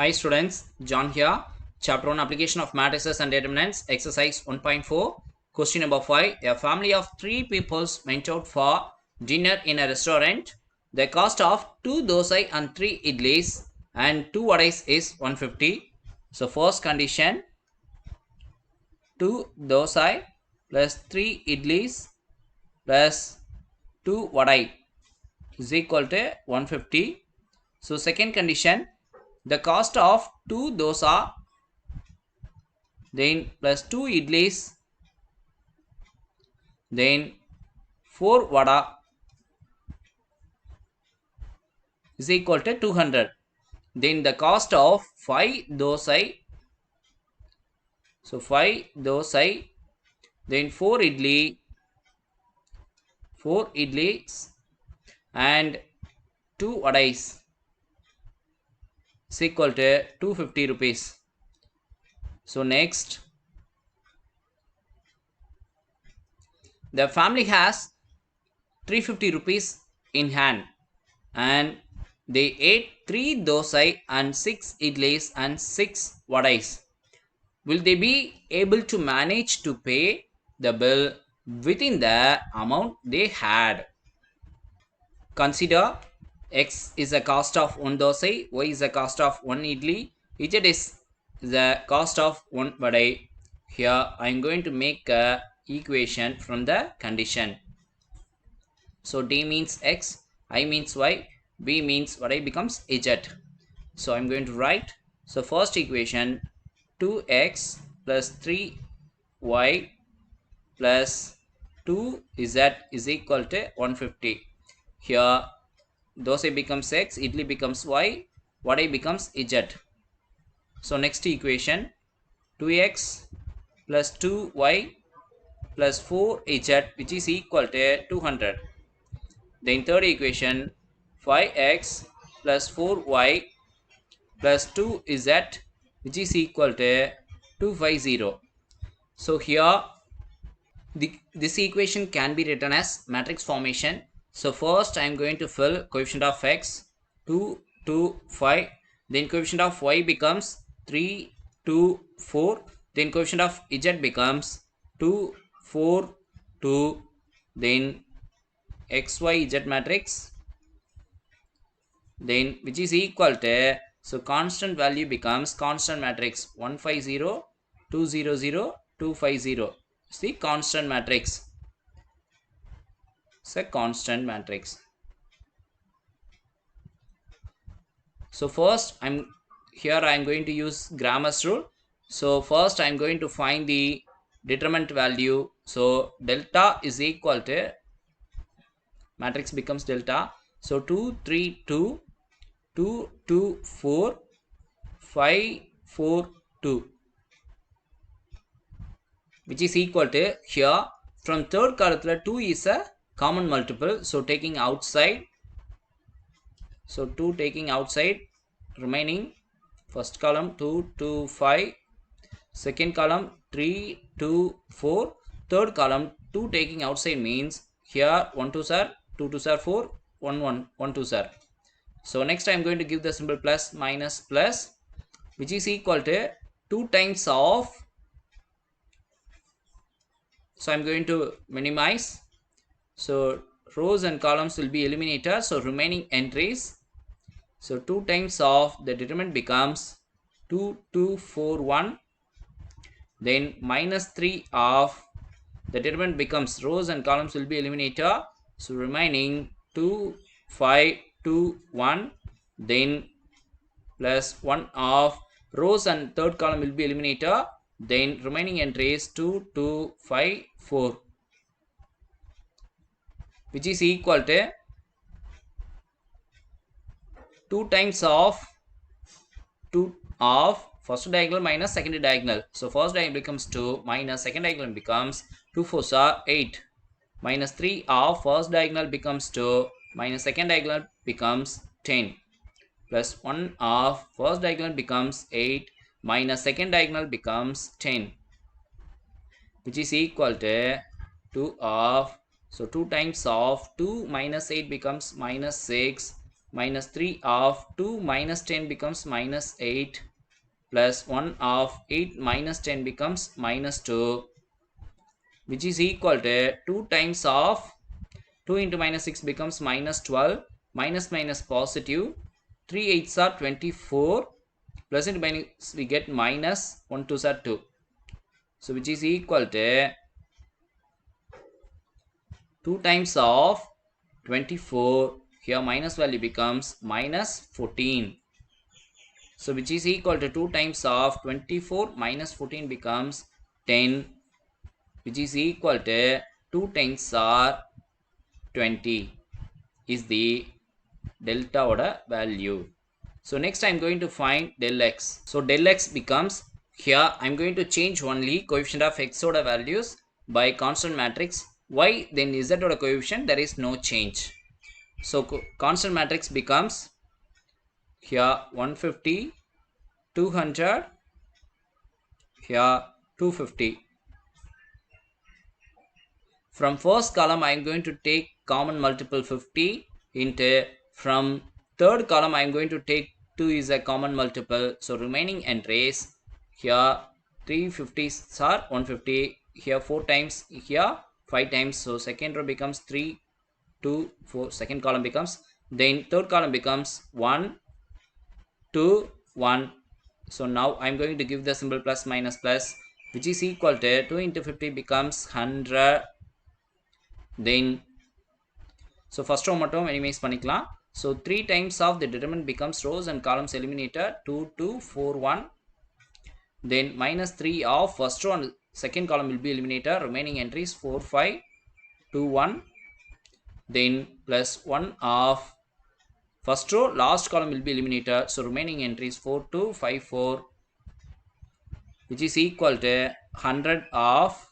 Hi students, John here. Chapter 1 Application of Matrices and Determinants, Exercise 1.4. Question number 5. A family of 3 peoples went out for dinner in a restaurant. The cost of 2 dosai and 3 idlis and 2 vadais is 150. So first condition, 2 dosai plus 3 idlis plus 2 vadai is equal to 150. So second condition, the cost of 2 dosa then plus 2 idlis then 4 vada is equal to 200. Then the cost of 5 dosai, so 5 dosai, then 4 idlis and 2 vadais is equal to 250 rupees. So next, the family has 350 rupees in hand and they ate 3 dosai and 6 idlis and 6 vadais. Will they be able to manage to pay the bill within the amount they had? Consider x is the cost of 1 dosai, y is the cost of 1 idli, z is the cost of 1 vadai. Here I am going to make a equation from the condition. So d means x, I means y, b means vadai becomes z. So I am going to write, so first equation 2x plus 3y plus 2z is equal to 150. Here dosa becomes x, idli becomes y, vadai becomes z. So next equation 2x plus 2y plus 4z which is equal to 200. Then third equation 5x plus 4y plus 2z which is equal to 250. So here this equation can be written as matrix formation. So first I am going to fill coefficient of x 2, 2, 5. Then coefficient of y becomes 3, 2, 4. Then coefficient of z becomes 2, 4, 2. Then x, y, z matrix. Then which is equal to, so constant value becomes constant matrix 150, 200, 250. It's the constant matrix. It's a constant matrix. So first I'm going to use Grammar's rule. So first I'm going to find the determinant value. So delta is equal to, matrix becomes delta. So 2, 3, 2, 2, 2, 4, 5, 4, 2, which is equal to, here from third column 2 is a common multiple, so taking outside, so 2 taking outside, remaining first column 2, 2, 5, second column 3, 2, 4, third column 2 taking outside means here 1 2s are 2 2s are 4, 1 1 1 2s are. So next I am going to give the symbol plus minus plus, which is equal to 2 times of, so I am going to minimize, so rows and columns will be eliminated, so remaining entries, so 2 times of the determinant becomes 2 2 4 1, then minus 3 of the determinant becomes rows and columns will be eliminated, so remaining 2 5 2 1, then plus 1 of rows and third column will be eliminated, then remaining entries 2 2 5 4, which is equal to 2 times of 2 of first diagonal minus second diagonal. So first diagonal becomes 2 minus second diagonal becomes 2 4s are 8, minus 3 of first diagonal becomes 2 minus second diagonal becomes 10, plus 1 of first diagonal becomes 8 minus second diagonal becomes 10, which is equal to 2 of, so 2 times of 2 minus 8 becomes minus 6, minus 3 of 2 minus 10 becomes minus 8 plus 1 of 8 minus 10 becomes minus 2, which is equal to 2 times of 2 into minus 6 becomes minus 12, minus minus positive, 3 8s are 24, plus into minus we get minus 1 2s are 2. So which is equal to 2 times of 24, here minus value becomes minus 14. So which is equal to 2 times of 24 minus 14 becomes 10, which is equal to 2 times are 20 is the delta oda value. So next I'm going to find del x. So del x becomes, here I'm going to change only coefficient of x oda values by constant matrix y, then z oda coefficient there is no change. So constant matrix becomes here 150, 200, here 250. From first column I am going to take common multiple 50 into, from third column I am going to take 2 is a common multiple. So remaining entries here 350s are 150, here 4 times, here 5 times. So second row becomes 3, 2, 4, second column becomes, then third column becomes 1, 2, 1. So now I am going to give the symbol plus minus plus, which is equal to 2 into 50 becomes 100. Then so first row மட்டும் minimize பண்ணிக்கலாம். So 3 times of the determinant becomes rows and columns eliminated 2 2 4 1. Then minus 3 of first row and second column will be eliminated, remaining entries 4 5 2 1. Then plus 1 of first row last column will be eliminated, so remaining entries 4 2 5 4, which is equal to 100 of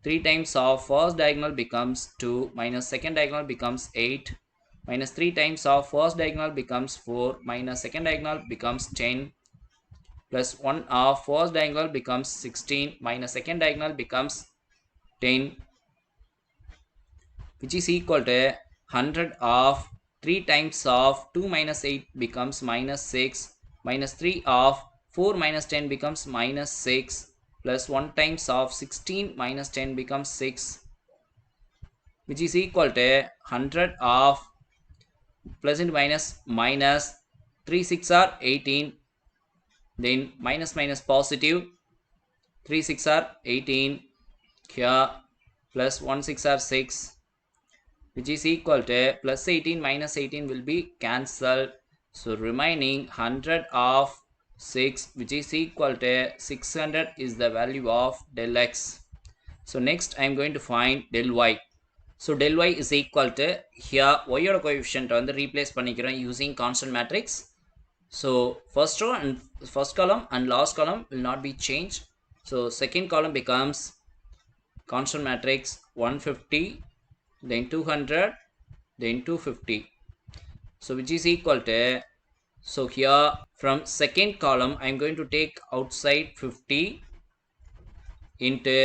3 times of first diagonal becomes 2 minus second diagonal becomes 8, minus 3 times of first diagonal becomes 4 minus second diagonal becomes 10, plus 1 of first diagonal becomes 16 minus second diagonal becomes 10, which is equal to 100 of 3 times of 2 minus 8 becomes minus 6, minus 3 of 4 minus 10 becomes minus 6, plus 1 times of 16 minus 10 becomes 6, which is equal to 100 of plus into minus minus 3 6 are 18, then minus minus positive 3 6 are 18, here plus 1 6 are 6, which is equal to plus 18 minus 18 will be cancelled. So remaining 100 of 6, which is equal to 600 is the value of del x. So next I am going to find del y. So del y is equal to, here y oda coefficient வந்து replace பண்ணிக்கிறோம் using constant matrix. So first row and first column and last column will not be changed. So second column becomes constant matrix 150, then 200, then 250. So which is equal to, so here from second column I am going to take outside 50 into,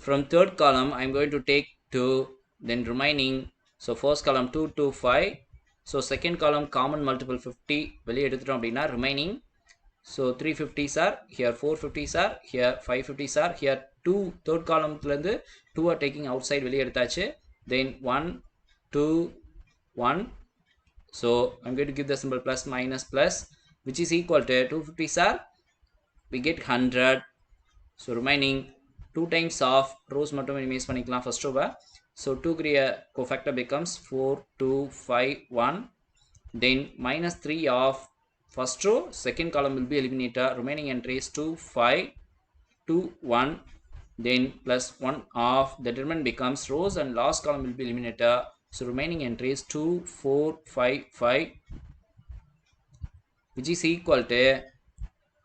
from third column I am going to take 2, then remaining, so first column 2 2 5, so second column common multiple 50 வெளியே எடுத்துட்டோம் அப்படின்னா remaining, so 350s are here, 450s are here, 550s are here, 2 third column இருந்து 2 are taking outside வெளியே எடுத்தாச்சு, then 1 2 1. So I'm going to give the symbol plus minus plus, which is equal to 250s are we get 100. So remaining 2 times of rows மட்டும் minimize பண்ணிக்கலாம் first row. So 2 cofactor becomes 4 2 5 1, then minus 3 of first row second column will be eliminated, remaining entries 2 5 2 1, then plus 1 of the determinant becomes rows and last column will be eliminated, so remaining entries 2 4 5 5, which is equal to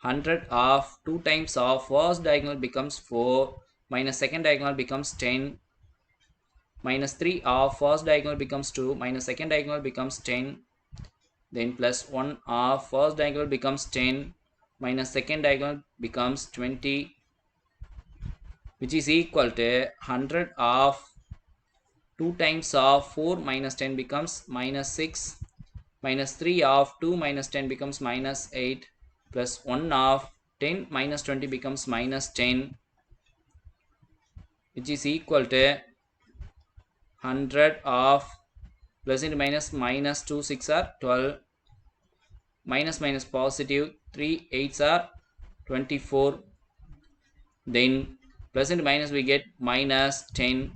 100 of 2 times of first diagonal becomes 4 minus second diagonal becomes 10, minus 3 of first diagonal becomes 2 minus second diagonal becomes 10, then plus 1 of first diagonal becomes 10 minus second diagonal becomes 20, which is equal to 100 of 2 times of 4 minus 10 becomes minus 6, minus 3 of 2 minus 10 becomes minus 8 plus 1 of 10 minus 20 becomes minus 10, which is equal to 100 of plus into minus minus 2 6 are 12, minus minus positive 3 8s are 24, then plus into minus we get minus 10,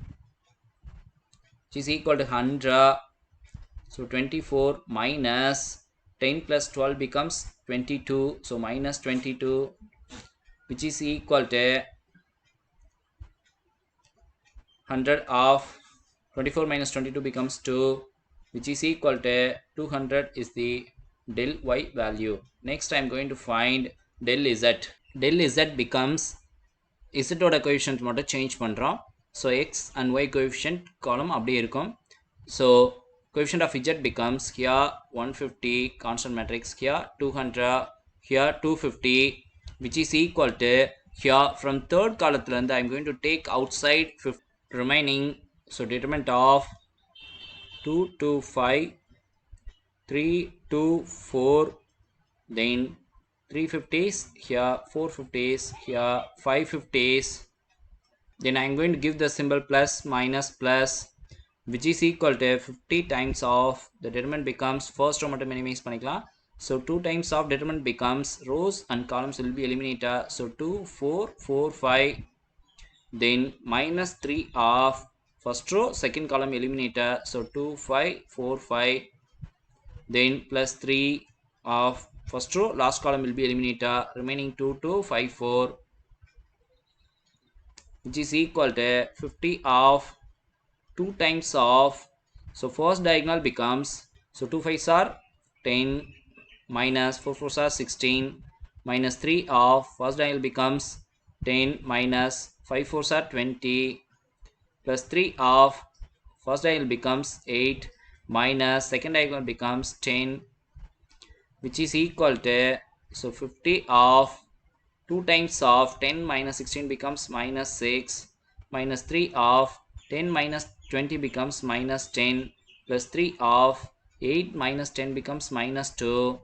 which is equal to 100. So 24 minus 10 plus 12 becomes 22, so minus 22, which is equal to 100 of 24 minus 22 becomes 2, which is equal to 200 is the del y value. Next I am going to find del z. Del z becomes z ஓட coefficient மட்டும் change பண்றோம். So x and y coefficient column அப்படியே இருக்கும். So coefficient of z becomes here 150 constant matrix, here 200, here 250, which is equal to here from third column I am going to take outside 50, remaining. So determinant of 2 to 5, 3 to 4, then 350s here, 450s here, 550s, then I am going to give the symbol plus minus plus, which is equal to 50 times of the determinant becomes first row மட்டும் minimize பண்ணிக்கலாம். So 2 times of determinant becomes rows and columns will be eliminated. So 2 4 4 5, then minus 3 of first row second column eliminator, so 2 5 4 5, then plus 3 of first row last column will be eliminator, remaining 2 2 5 4, which is equal to 50 of 2 times of, so first diagonal becomes, so 2 5s are 10 minus 4 4s are 16 minus 3 of first diagonal becomes 10 minus 5 4s are 20 plus 3 of first diagonal becomes 8 minus second diagonal becomes 10, which is equal to, so 50 of 2 times of 10 minus 16 becomes minus 6 minus 3 of 10 minus 20 becomes minus 10 plus 3 of 8 minus 10 becomes minus 2,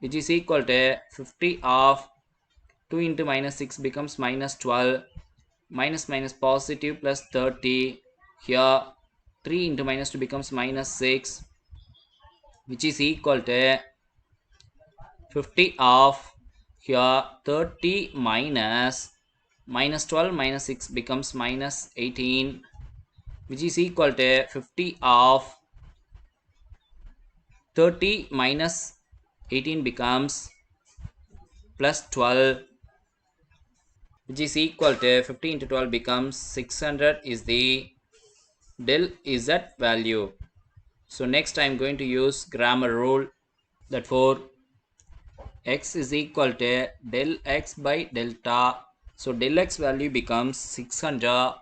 which is equal to 50 of 2 into minus 6 becomes minus 12, minus minus positive plus 30, here 3 into minus 2 becomes minus 6, which is equal to 50 of here 30 minus minus 12 minus 6 becomes minus 18, which is equal to 50 of 30 minus 18 becomes plus 12, which is equal to 50 into 12 becomes 600 is the del z value. So next I am going to use grammar rule, that for x is equal to del x by delta. So del x value becomes 600,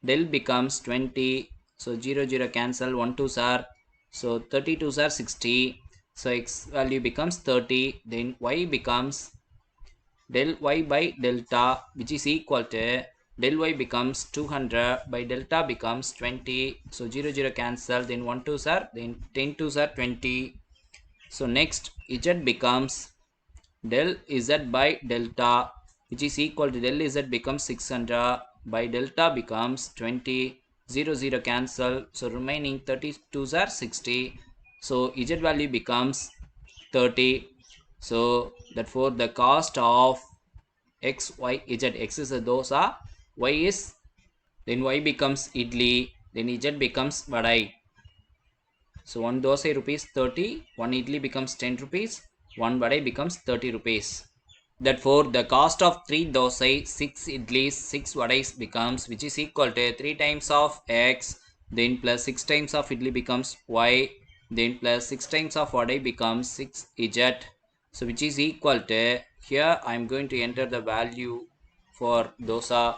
del becomes 20, so 0 0 cancel, 1 2s are, so 32s are 60, so x value becomes 30, then y becomes del y by delta, which is equal to del y becomes 200 by delta becomes 20, so 0 0 cancel, then 1 2s are, then 10 2s are 20. So next z becomes del z by delta, which is equal to del z becomes 600 by delta becomes 20, 0 0 cancel, so remaining 32s are 60, so z value becomes 30. So therefore the cost of x y z, x is a dosa, y is, then y becomes idli, then z becomes vadai. So 1 dosa rupees 30, 1 idli becomes 10 rupees, 1 vadai becomes 30 rupees. Therefore the cost of 3 dosai, 6 idlis, 6 vadais becomes, which is equal to 3 times of x, then plus 6 times of idli becomes y, then plus 6 times of vadai becomes 6 z. So which is equal to, here I am going to enter the value for dosa.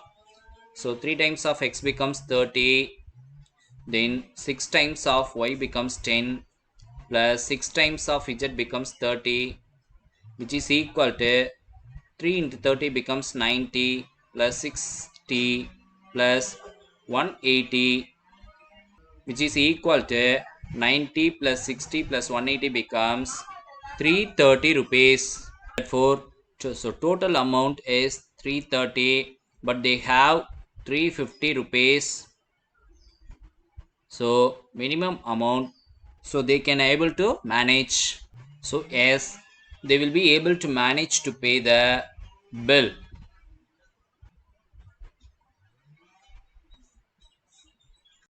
So 3 times of x becomes 30, then 6 times of y becomes 10 plus 6 times of z becomes 30, which is equal to 3 into 30 becomes 90 plus 60 plus 180, which is equal to 90 plus 60 plus 180 becomes 330 rupees. Therefore, so total amount is 330, but they have 350 rupees. So minimum amount, so they can able to manage. So yes, they will be able to manage to pay the bill.